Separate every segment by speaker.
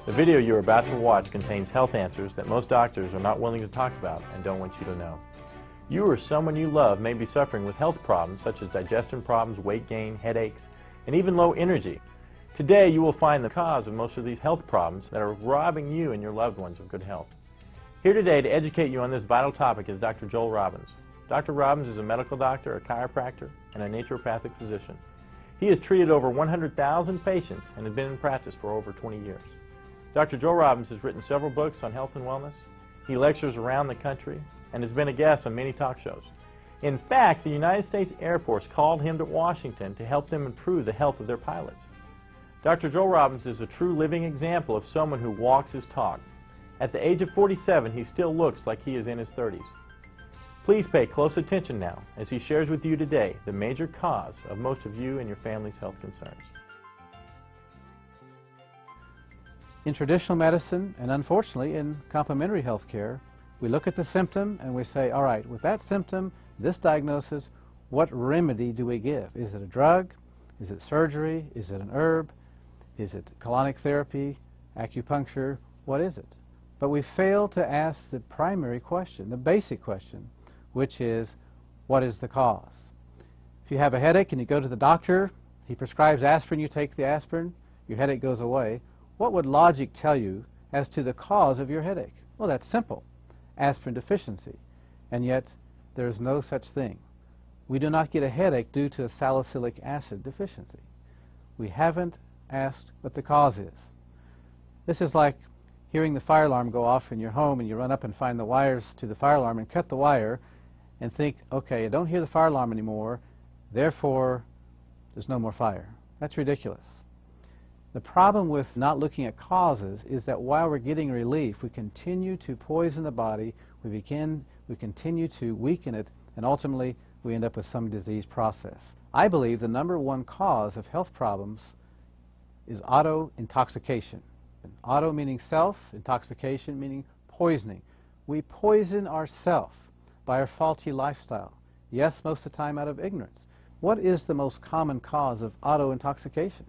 Speaker 1: The video you are about to watch contains health answers that most doctors are not willing to talk about and don't want you to know. You or someone you love may be suffering with health problems such as digestion problems, weight gain, headaches, and even low energy. Today you will find the cause of most of these health problems that are robbing you and your loved ones of good health. Here today to educate you on this vital topic is Dr. Joel Robbins. Dr. Robbins is a medical doctor, a chiropractor, and a naturopathic physician. He has treated over 100,000 patients and has been in practice for over 20 years. Dr. Joel Robbins has written several books on health and wellness. He lectures around the country and has been a guest on many talk shows. In fact, the United States Air Force called him to Washington to help them improve the health of their pilots. Dr. Joel Robbins is a true living example of someone who walks his talk. At the age of 47, he still looks like he is in his 30s. Please pay close attention now as he shares with you today the major cause of most of you and your family's health concerns.
Speaker 2: In traditional medicine, and unfortunately in complementary health care, we look at the symptom and we say, all right, with that symptom, this diagnosis, what remedy do we give? Is it a drug? Is it surgery? Is it an herb? Is it colonic therapy, acupuncture? What is it? But we fail to ask the primary question, the basic question, which is, what is the cause? If you have a headache and you go to the doctor, he prescribes aspirin, you take the aspirin, your headache goes away. What would logic tell you as to the cause of your headache? Well, that's simple, aspirin deficiency. And yet, there is no such thing. We do not get a headache due to a salicylic acid deficiency. We haven't asked what the cause is. This is like hearing the fire alarm go off in your home and you run up and find the wires to the fire alarm and cut the wire and think, okay, I don't hear the fire alarm anymore, therefore there's no more fire. That's ridiculous. The problem with not looking at causes is that while we're getting relief, we continue to poison the body, we continue to weaken it, and ultimately we end up with some disease process. I believe the #1 cause of health problems is auto-intoxication. Auto meaning self, intoxication meaning poisoning. We poison ourselves by our faulty lifestyle. Yes, most of the time out of ignorance. What is the most common cause of auto-intoxication?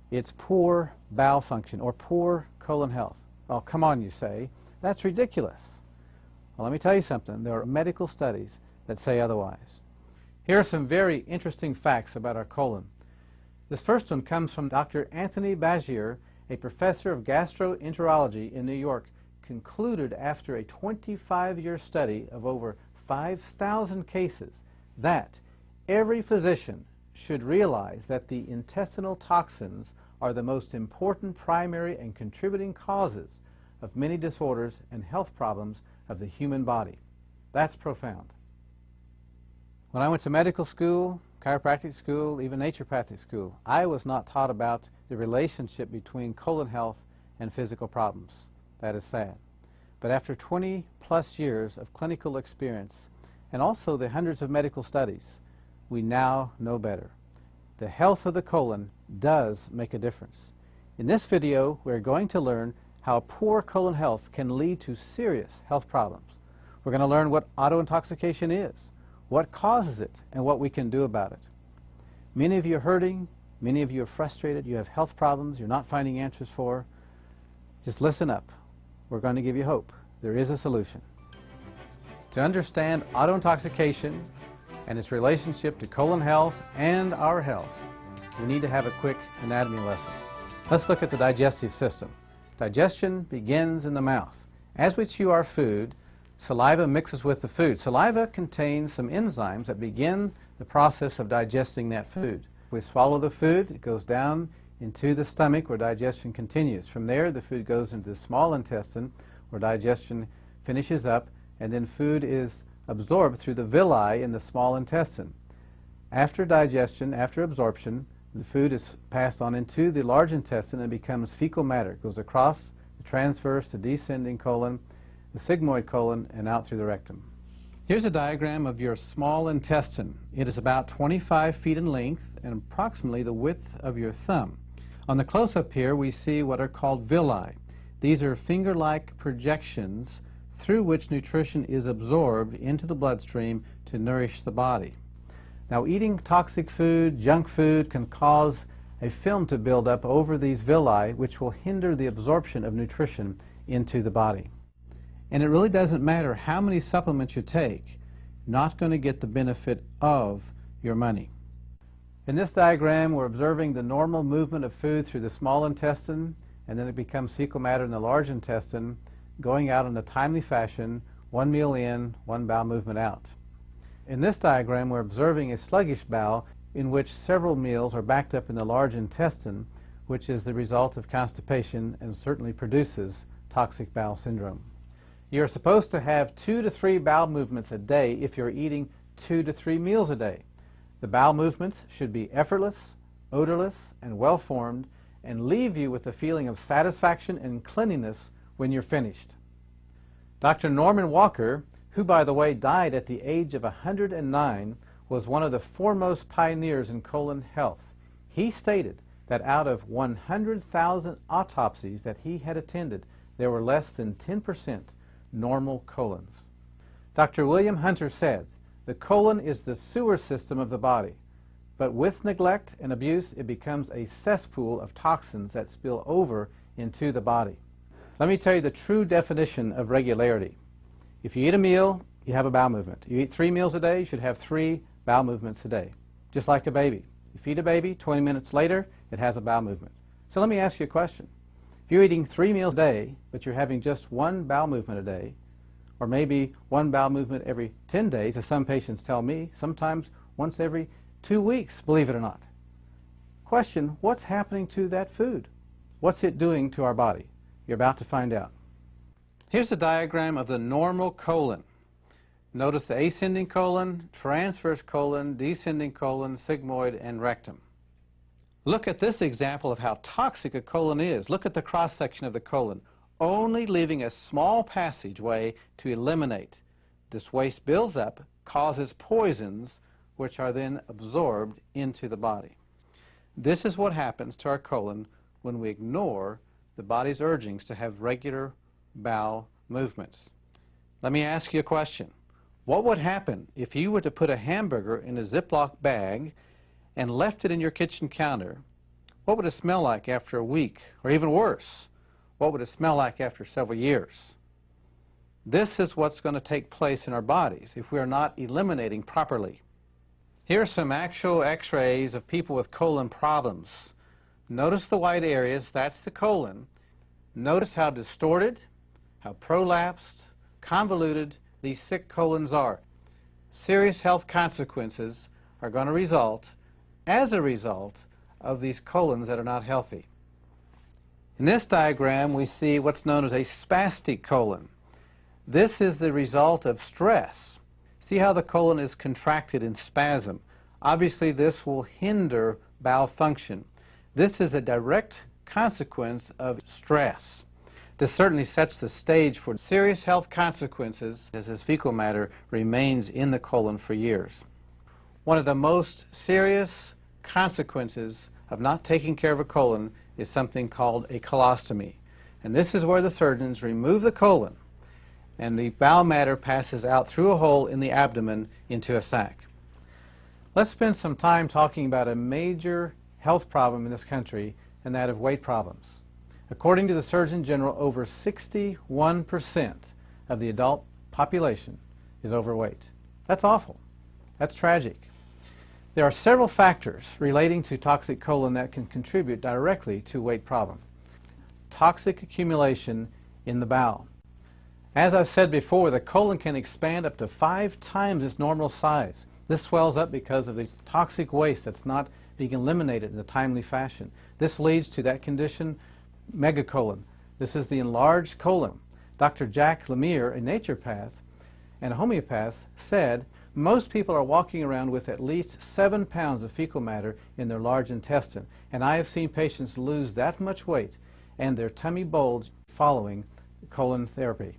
Speaker 2: It's poor bowel function or poor colon health. Oh, come on, you say. That's ridiculous. Well, let me tell you something. There are medical studies that say otherwise. Here are some very interesting facts about our colon. This first one comes from Dr. Anthony Bagier, a professor of gastroenterology in New York, concluded after a 25-year study of over 5,000 cases that every physician should realize that the intestinal toxins are the most important primary and contributing causes of many disorders and health problems of the human body. That's profound. When I went to medical school, chiropractic school, even naturopathic school, I was not taught about the relationship between colon health and physical problems. That is sad. But after 20+ years of clinical experience and also the hundreds of medical studies, we now know better. The health of the colon does make a difference. In this video, we're going to learn how poor colon health can lead to serious health problems. We're going to learn what auto-intoxication is, what causes it, and what we can do about it. Many of you are hurting, many of you are frustrated, you have health problems you're not finding answers for. Just listen up. We're going to give you hope. There is a solution. To understand auto-intoxication and its relationship to colon health and our health, we need to have a quick anatomy lesson. Let's look at the digestive system. Digestion begins in the mouth. As we chew our food, saliva mixes with the food. Saliva contains some enzymes that begin the process of digesting that food. We swallow the food, it goes down into the stomach where digestion continues. From there, the food goes into the small intestine where digestion finishes up, and then food is absorbed through the villi in the small intestine. After digestion, after absorption, the food is passed on into the large intestine and becomes fecal matter. It goes across the transverse to descending colon, the sigmoid colon, and out through the rectum. Here's a diagram of your small intestine. It is about 25 feet in length and approximately the width of your thumb. On the close-up here, we see what are called villi. These are finger-like projections through which nutrition is absorbed into the bloodstream to nourish the body. Now, eating toxic food, junk food, can cause a film to build up over these villi, which will hinder the absorption of nutrition into the body. And it really doesn't matter how many supplements you take, you're not going to get the benefit of your money. In this diagram, we're observing the normal movement of food through the small intestine, and then it becomes fecal matter in the large intestine, going out in a timely fashion, one meal in, one bowel movement out. In this diagram, we're observing a sluggish bowel in which several meals are backed up in the large intestine, which is the result of constipation and certainly produces toxic bowel syndrome. You're supposed to have 2 to 3 bowel movements a day if you're eating 2 to 3 meals a day. The bowel movements should be effortless, odorless, and well-formed, and leave you with a feeling of satisfaction and cleanliness when you're finished. Dr. Norman Walker, who by the way died at the age of 109, was one of the foremost pioneers in colon health. He stated that out of 100,000 autopsies that he had attended, there were less than 10% normal colons. Dr. William Hunter said, "The colon is the sewer system of the body, but with neglect and abuse it becomes a cesspool of toxins that spill over into the body." Let me tell you the true definition of regularity. If you eat a meal, you have a bowel movement. You eat 3 meals a day, you should have 3 bowel movements a day, just like a baby. You feed a baby, 20 minutes later, it has a bowel movement. So let me ask you a question. If you're eating 3 meals a day, but you're having just 1 bowel movement a day, or maybe 1 bowel movement every 10 days, as some patients tell me, sometimes once every 2 weeks, believe it or not. Question, what's happening to that food? What's it doing to our body? You're about to find out. Here's a diagram of the normal colon. Notice the ascending colon, transverse colon, descending colon, sigmoid, and rectum. Look at this example of how toxic a colon is. Look at the cross-section of the colon, only leaving a small passageway to eliminate. This waste builds up, causes poisons, which are then absorbed into the body. This is what happens to our colon when we ignore the body's urgings to have regular bowel movements. Let me ask you a question. What would happen if you were to put a hamburger in a Ziploc bag and left it in your kitchen counter? What would it smell like after a week? Or even worse, what would it smell like after several years? This is what's going to take place in our bodies if we are not eliminating properly. Here are some actual x-rays of people with colon problems. Notice the white areas, that's the colon. Notice how distorted, how prolapsed, convoluted these sick colons are. Serious health consequences are going to result as a result of these colons that are not healthy. In this diagram, we see what's known as a spastic colon. This is the result of stress. See how the colon is contracted in spasm. Obviously, this will hinder bowel function. This is a direct consequence of stress. This certainly sets the stage for serious health consequences as this fecal matter remains in the colon for years. One of the most serious consequences of not taking care of a colon is something called a colostomy. And this is where the surgeons remove the colon and the bowel matter passes out through a hole in the abdomen into a sac. Let's spend some time talking about a major health problem in this country, and that of weight problems. According to the Surgeon General, over 61% of the adult population is overweight. That's awful. That's tragic. There are several factors relating to toxic colon that can contribute directly to weight problem. Toxic accumulation in the bowel. As I've said before, the colon can expand up to 5 times its normal size. This swells up because of the toxic waste that's not being eliminated in a timely fashion. This leads to that condition, megacolon. This is the enlarged colon. Dr. Jack Lemire, a naturopath and a homeopath, said most people are walking around with at least 7 pounds of fecal matter in their large intestine. And I have seen patients lose that much weight and their tummy bulge following colon therapy.